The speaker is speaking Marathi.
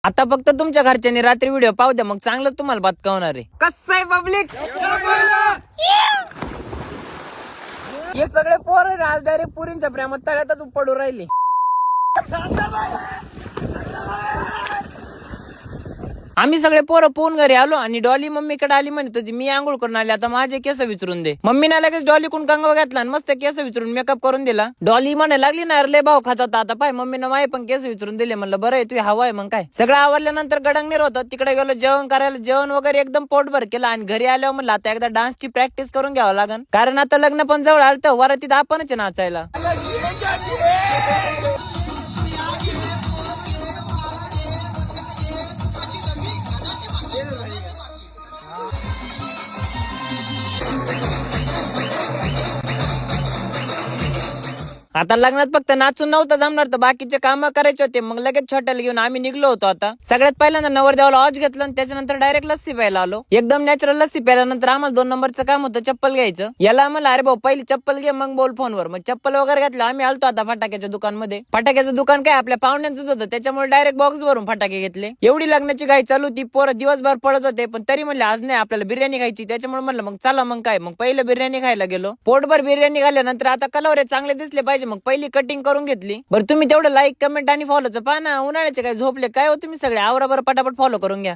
आता फक्त तुमच्या घरच्यांनी रात्री व्हिडिओ पाहू द्या, मग चांगलं तुम्हाला बतकावणार आहे. कसं आहे पब्लिक? हे सगळे पोरं आज डायरेक्ट पुरींच्या प्रेमात तळ्यातच पडू राहिले. आम्ही सगळे पोरं पोहून घरी आलो आणि डॉली मम्मीकडे आली म्हणत होती मी आंघोळ करून आले, आता माझे केस विचारून दे. मम्मीने लगेच डॉली कोण कंगवा घातला आणि मस्त केस विचारून मेकअप करून दिला. डॉली म्हणे लागली ना लय भाव खात होता, आता पाय मम्मीनं माय पण केस विचारून दिले. म्हणलं बरं आहे, तू हवा आहे. मग काय सगळं आवरल्यानंतर गडंगनेर होतं, तिकडे गेलो जेवण करायला. जेवण वगैरे एकदम पोटभर केलं आणि घरी आल्यावर म्हणलं आता एकदा डान्सची प्रॅक्टिस करून घ्यावं लागन, कारण आता लग्न पण जवळ आलं तर वरातीत आपणच नाचायला. आता लग्नात फक्त नाचून नव्हतं जमणार, तर बाकीचे काम करायचे होते. मग लगेच छोट्याला घेऊन आम्ही निघलो होतो. आता सगळ्यात पहिल्यांदा नवरदेवाला ऑज घेतलं आणि त्याच्यानंतर डायरेक्ट लस्सी प्यायला आलो. एकदम नॅचरल लस्सी प्यायल्यानंतर आम्हाला 2 नंबरचं काम होतं चप्पल घ्यायचं. याला आम्हाला अरे भाऊ पहिली चप्पल घे मग बोल फोनवर. मग चप्पल वगैरे घेतलं. आम्ही आलतो आता फटाक्याच्या दुकानमध्ये. फटाक्याचं दुकान काय आपल्या पाहुण्यांचंच होतं, त्याच्यामुळे डायरेक्ट बॉक्स भरून फटाके घेतले. एवढी लग्नाची घाई चालू ती, पोरं दिवसभर पडत होते, पण तरी म्हणले आज नाही आपल्याला बिर्याणी खायची. त्याच्यामुळे म्हणलं मग चला मग काय, मग पहिलं बिर्याणी खायला गेलो. पोटभर बिर्याणी खाल्ल्यानंतर आता कलवरे चांगले दिसले पाहिजे, मग पहिली कटिंग करून घेतली. बरं तुम्ही तेवढं लाईक कमेंट आणि फॉलोचं पहा ना. उन्हाळ्याचे काय झोपले काय हो तुम्ही सगळे? आवरा बरं पटापट फॉलो करून घ्या.